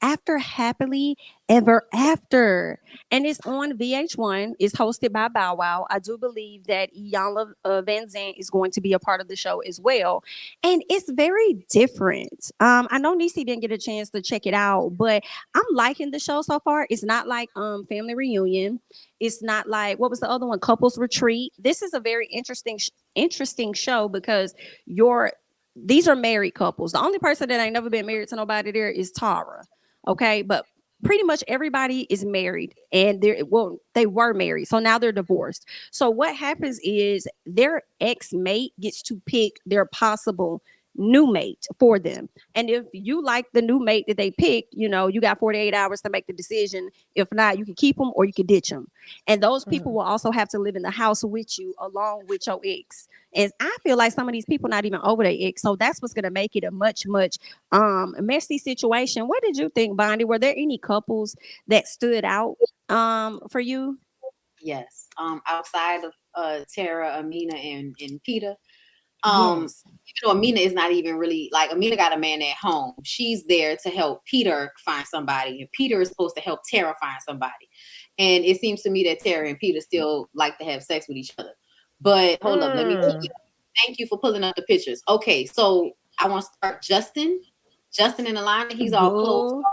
After Happily Ever After. And it's on VH1. It's hosted by Bow Wow. I do believe that Iyanla Van Zandt is going to be a part of the show as well. And it's very different. I know Niecy didn't get a chance to check it out, but I'm liking the show so far. It's not like Family Reunion. It's not like, what was the other one? Couples Retreat. This is a very interesting show because you're these are married couples. The only person that ain't never been married to nobody there is Tara. Okay, but pretty much everybody is married, and they were married, so now they're divorced. So what happens is their ex mate gets to pick their possible new mate for them. And if you like the new mate that they picked, you got 48 hours to make the decision. If not, you can keep them or you can ditch them. And those people will also have to live in the house with you along with your ex. And I feel like some of these people not even over their ex. So that's what's going to make it a much messy situation. What did you think, Bondi? Were there any couples that stood out for you? Yes. Outside of Tara, Amina, and Peter. Yes. Even though Amina is not even really like, Amina got a man at home. She's there to help Peter find somebody, and Peter is supposed to help Tara find somebody. And it seems to me that Tara and Peter still like to have sex with each other. But hold up, let me thank you for pulling up the pictures. Okay, so I want to start Justin. Justin in the line, he's all close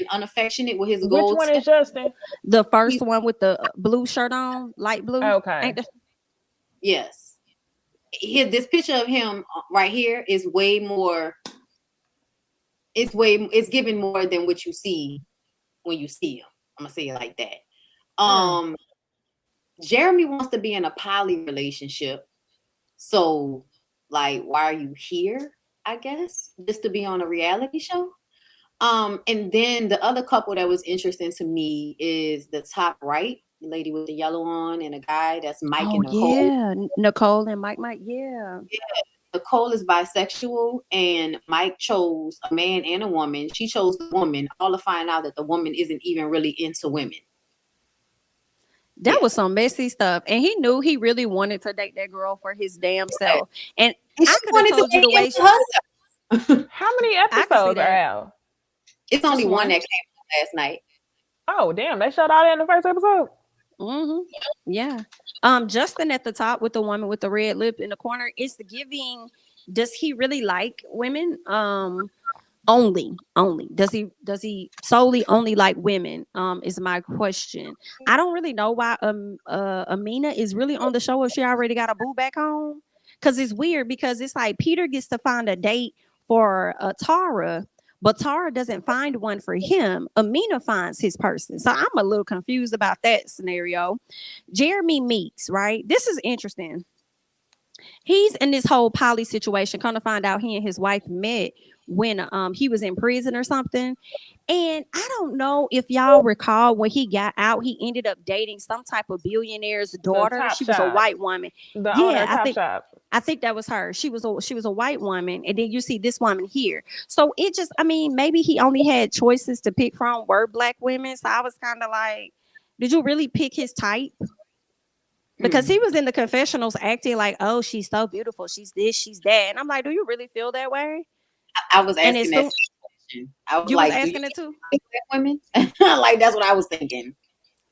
and unaffectionate with his gold. Which one is Justin? The first one with the blue shirt on, light blue. Okay. Yes. Here, this picture of him right here is way more. It's giving more than what you see when you see him. I'm gonna say it like that. Jeremy wants to be in a poly relationship. So, like, why are you here? I guess just to be on a reality show. And then the other couple that was interesting to me is the top right, the lady with the yellow on, and a guy that's Mike and Nicole. Yeah, Nicole and Mike. Yeah. Nicole is bisexual, and Mike chose a man and a woman. She chose the woman, all to find out that the woman isn't even really into women. That was some messy stuff. And he knew he really wanted to date that girl for his damn self. And I could have told you the way How many episodes are out? It's only one that came out last night. Oh, damn. They showed all that in the first episode? Yeah. Justin at the top with the woman with the red lip in the corner is giving, does he really like women? Only does he solely only like women is my question. I don't really know why Amina is really on the show if she already got a boo back home, because it's weird, because it's like Peter gets to find a date for Tara, but Tara doesn't find one for him. Amina finds his person. So I'm a little confused about that scenario. Jeremy Meeks, right? This is interesting. He's in this whole poly situation. Come to find out, he and his wife met when he was in prison or something. And I don't know if y'all recall, when he got out, he ended up dating some type of billionaire's daughter. She was a white woman. I think that was her. She was a white woman, and then you see this woman here. So it just, I mean, maybe he only had choices to pick from were black women. So I was kind of like, did you really pick his type? Because he was in the confessionals acting like, oh, she's so beautiful, she's this, she's that. And I'm like, do you really feel that way? I was asking that question. I was like, asking it too? Women? Like, that's what I was thinking.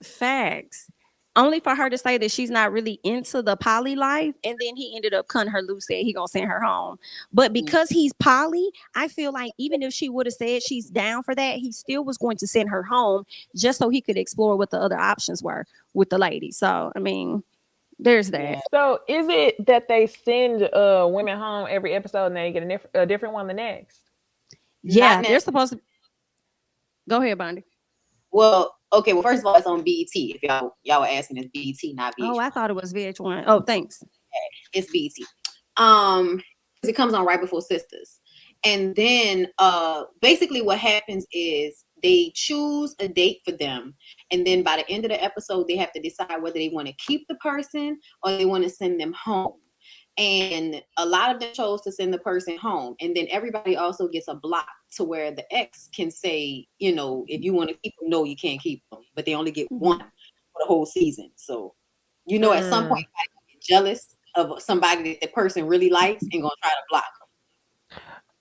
Facts. Only for her to say that she's not really into the poly life, and then he ended up cutting her loose, said he gonna send her home. But because he's poly, I feel like even if she would have said she's down for that, he still was going to send her home just so he could explore what the other options were with the lady. So, I mean, there's that. So is it that they send women home every episode and they get a different one the next? Yeah, they're supposed to. Go ahead, Bondi. Well, okay. Well, first of all, it's on BET. If y'all were asking, it's BET, not VH1. Oh, I thought it was VH1. Oh, thanks. It's BET. It comes on right before Sisters, and then basically what happens is they choose a date for them, and then by the end of the episode, they have to decide whether they want to keep the person or they want to send them home. And a lot of them chose to send the person home, and then everybody also gets a block to where the ex can say, you know, if you want to keep them, no, you can't keep them, but they only get one for the whole season. So, you know, at some point, you get jealous of somebody that the person really likes and gonna try to block them.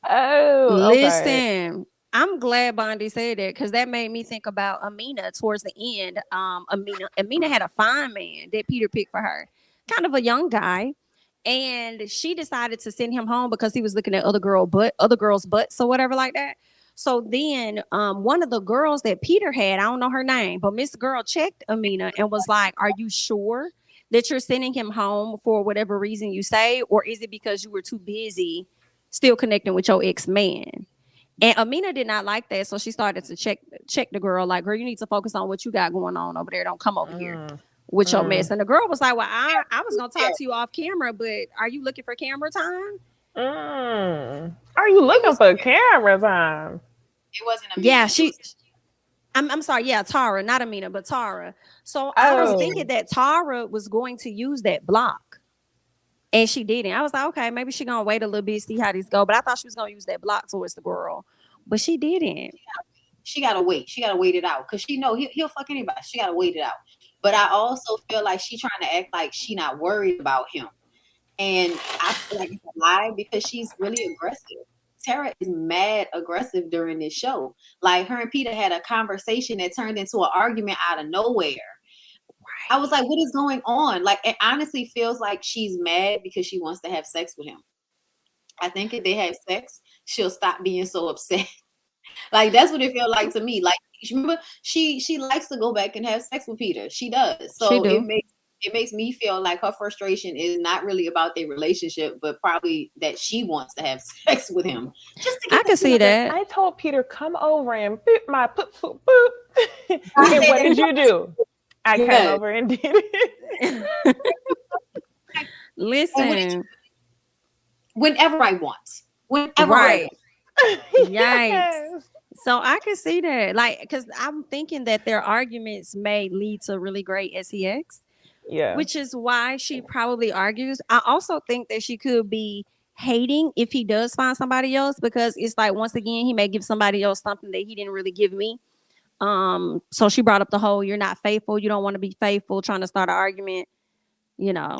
Oh, listen. I'm glad Bondi said that because that made me think about Amina towards the end. Amina had a fine man that Peter picked for her, kind of a young guy, and she decided to send him home because he was looking at other girls' butts or whatever like that. So then, one of the girls that Peter had, I don't know her name, but Miss Girl checked Amina and was like, "Are you sure that you're sending him home for whatever reason you say, or is it because you were too busy still connecting with your ex-man?" And Amina did not like that, so she started to check the girl, like, "Girl, you need to focus on what you got going on over there. Don't come over here with your mess." And the girl was like, "Well, I was gonna talk to you off camera, but are you looking for camera time?" Are you looking for camera time? It wasn't Amina. Yeah, I'm sorry, yeah, Tara, not Amina, but Tara. So I was thinking that Tara was going to use that block. And she didn't. I was like, okay, maybe she gonna wait a little bit, see how these go. But I thought she was gonna use that block towards the girl, but she didn't. She gotta wait. She gotta wait it out because she know he'll fuck anybody. She gotta wait it out. But I also feel like she trying to act like she not worried about him, and I feel like it's a lie because she's really aggressive. Tara is mad aggressive during this show. Like her and Peter had a conversation that turned into an argument out of nowhere. I was like, what is going on? Like, it honestly feels like she's mad because she wants to have sex with him. I think if they have sex, she'll stop being so upset. Like, that's what it felt like to me. Like, remember, she likes to go back and have sex with Peter. She does. So it makes me feel like her frustration is not really about their relationship, but probably that she wants to have sex with him. Just to I can see that. I told Peter, come over and boop my poop, poop, poop. And what did you do? I came over and did it. Listen. Whenever I want. Whenever I want. Yikes. So I can see that. Like, because I'm thinking that their arguments may lead to really great sex. Yeah. Which is why she probably argues. I also think that she could be hating if he does find somebody else, because it's like, once again, he may give somebody else something that he didn't really give me. So she brought up the whole, you're not faithful, you don't want to be faithful, trying to start an argument, you know.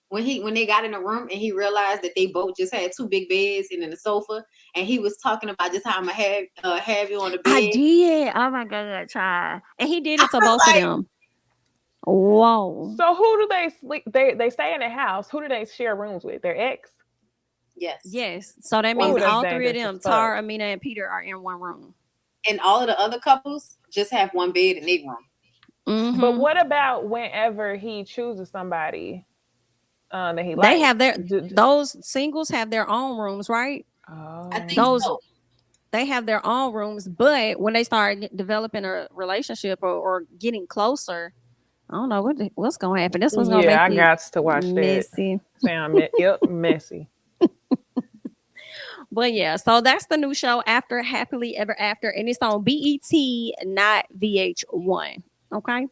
When they got in the room and he realized that they both just had two big beds and then a sofa, and he was talking about just how I'm gonna have you on the bed. I did. Oh my god, child. And he did it to both of them. Whoa. So who do they sleep? They stay in the house. Who do they share rooms with? Their ex? Yes. So that means all three of them, Tara, Amina, and Peter, are in one room. And all of the other couples just have one bed in their room. Mm-hmm. But what about whenever he chooses somebody that he likes? They have those singles have their own rooms, right? Oh. I think so. They have their own rooms, but when they start developing a relationship or getting closer, I don't know what's gonna happen. This one's gonna make I got to watch messy. That. Messy. But yeah, so that's the new show, After Happily Ever After, and it's on BET, not VH1. Okay.